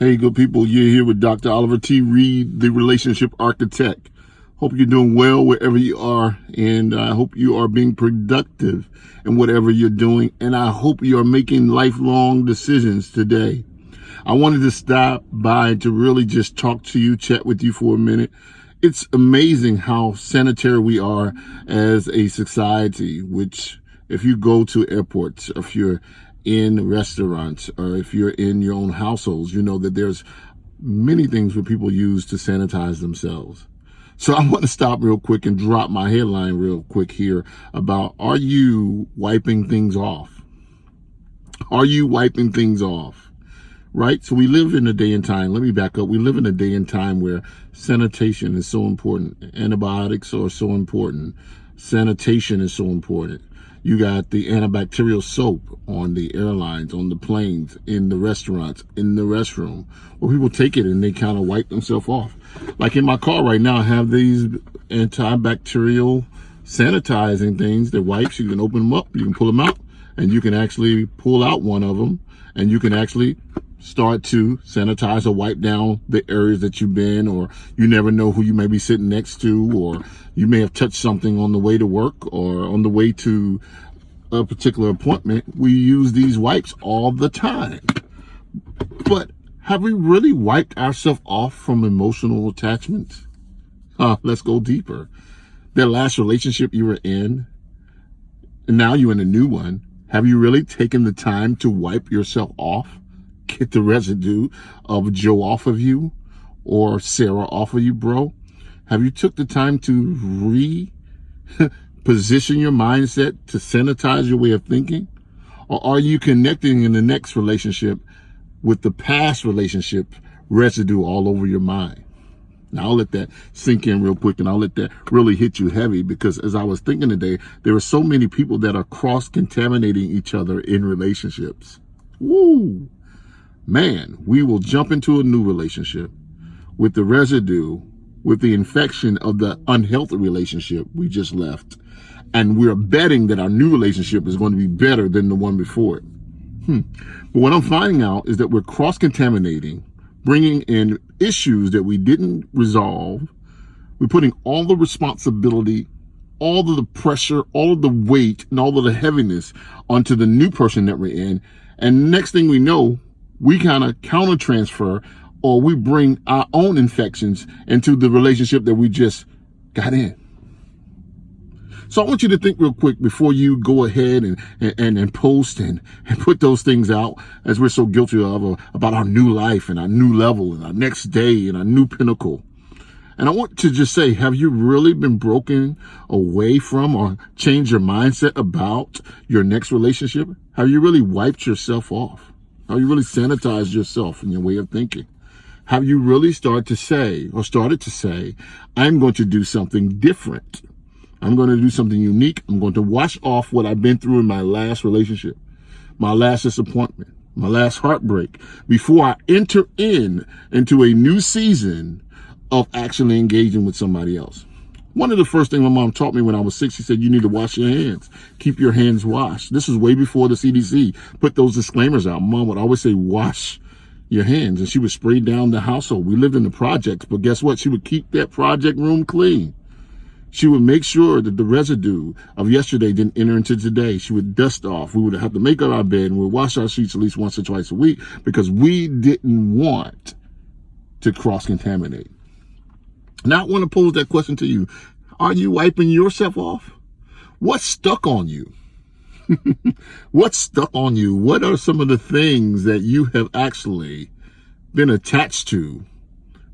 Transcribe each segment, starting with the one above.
Hey, good people, you're here with Dr. Oliver T. Reed, the relationship architect. Hope you're doing well wherever you are, and I hope you are being productive in whatever you're doing, and I hope you are making lifelong decisions today. I wanted to stop by to really just talk to you, chat with you for a minute. It's amazing how sanitary we are as a society, which if you go to airports, if you're in restaurants, or if you're in your own households, you know that there's many things where people use to sanitize themselves. So I want to stop real quick and drop my headline real quick here about, are you wiping things off? Are you wiping things off? Right? So we live in a day and time. Let me back up. We live in a day and time where sanitation is so important. Antibiotics are so important. Sanitation is so important. You got the antibacterial soap on the airlines, on the planes, in the restaurants, in the restroom, where people take it and they kind of wipe themselves off. Like in my car right now, I have these antibacterial sanitizing things, the wipes. You can open them up, you can pull them out, and you can actually pull out one of them, and you can actually start to sanitize or wipe down the areas that you've been, or you never know who you may be sitting next to, or you may have touched something on the way to work or on the way to a particular appointment. We use these wipes all the time. But have we really wiped ourselves off from emotional attachments? Let's go deeper. That last relationship you were in, and now you're in a new one. Have you really taken the time to wipe yourself off? Get the residue of Joe off of you, or Sarah off of you, bro? Have you took the time to reposition your mindset to sanitize your way of thinking? Or are you connecting in the next relationship with the past relationship residue all over your mind? Now, I'll let that sink in real quick, and I'll let that really hit you heavy, because as I was thinking today, there are so many people that are cross-contaminating each other in relationships. Woo! Man, we will jump into a new relationship with the residue, with the infection of the unhealthy relationship we just left. And we're betting that our new relationship is going to be better than the one before it. But what I'm finding out is that we're cross-contaminating, bringing in issues that we didn't resolve. We're putting all the responsibility, all of the pressure, all of the weight, and all of the heaviness onto the new person that we're in. And next thing we know, we kind of counter-transfer, or we bring our own infections into the relationship that we just got in. So I want you to think real quick before you go ahead and post and put those things out, as we're so guilty of, about our new life and our new level and our next day and our new pinnacle. And I want to just say, have you really been broken away from or changed your mindset about your next relationship? Have you really wiped yourself off? Have you really sanitized yourself in your way of thinking? Have you really started to say, I'm going to do something different? I'm going to do something unique. I'm going to wash off what I've been through in my last relationship, my last disappointment, my last heartbreak, before I enter into a new season of actually engaging with somebody else. One of the first things my mom taught me when I was 6, she said, you need to wash your hands. Keep your hands washed. This was way before the CDC put those disclaimers out. Mom would always say, wash your hands. And she would spray down the household. We lived in the projects, but guess what? She would keep that project room clean. She would make sure that the residue of yesterday didn't enter into today. She would dust off. We would have to make up our bed, and we'd wash our sheets at least once or twice a week, because we didn't want to cross-contaminate. Now I want to pose that question to you. Are you wiping yourself off? What's stuck on you? What's stuck on you? What are some of the things that you have actually been attached to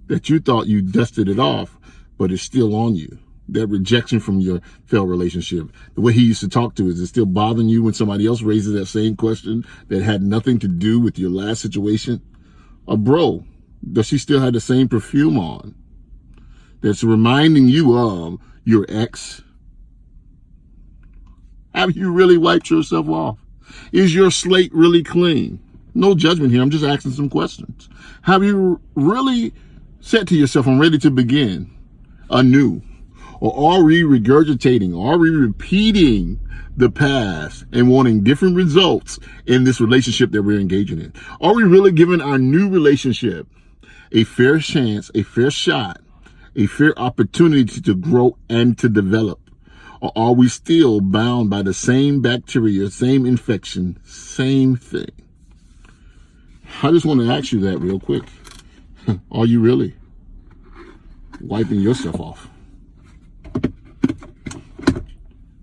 that you thought you dusted it off, but it's still on you? That rejection from your failed relationship, the way he used to talk to, is it still bothering you when somebody else raises that same question that had nothing to do with your last situation? Or bro, does she still have the same perfume on that's reminding you of your ex? Have you really wiped yourself off? Is your slate really clean? No judgment here. I'm just asking some questions. Have you really said to yourself, I'm ready to begin anew? Or are we regurgitating? Are we repeating the past and wanting different results in this relationship that we're engaging in? Are we really giving our new relationship a fair chance, a fair shot, a fair opportunity to grow and to develop? Or are we still bound by the same bacteria, same infection, same thing? I just want to ask you that real quick. Are you really wiping yourself off?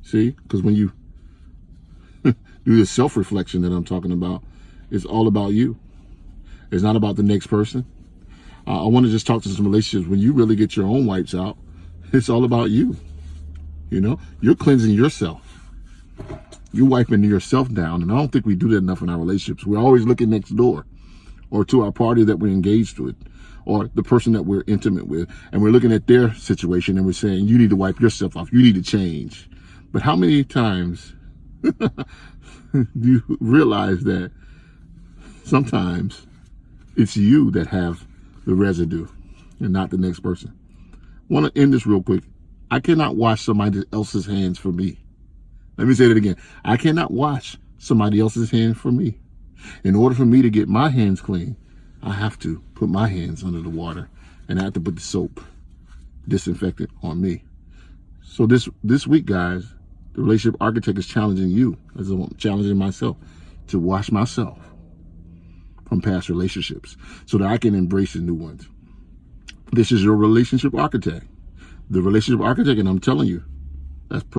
See, because when you do the self-reflection that I'm talking about, it's all about you. It's not about the next person. I want to just talk to some relationships. When you really get your own wipes out, it's all about you. You know, you're cleansing yourself. You're wiping yourself down. And I don't think we do that enough in our relationships. We're always looking next door or to our party that we're engaged with or the person that we're intimate with. And we're looking at their situation and we're saying, you need to wipe yourself off. You need to change. But how many times do you realize that sometimes it's you that have the residue and not the next person? I want to end this real quick. I cannot wash somebody else's hands for me. Let me say that again. I cannot wash somebody else's hands for me. In order for me to get my hands clean, I have to put my hands under the water and I have to put the soap, disinfectant on me. So this week, guys, the relationship architect is challenging you, as I'm challenging myself, to wash myself from past relationships so that I can embrace the new ones. This is your relationship architect. The relationship architect, and I'm telling you, that's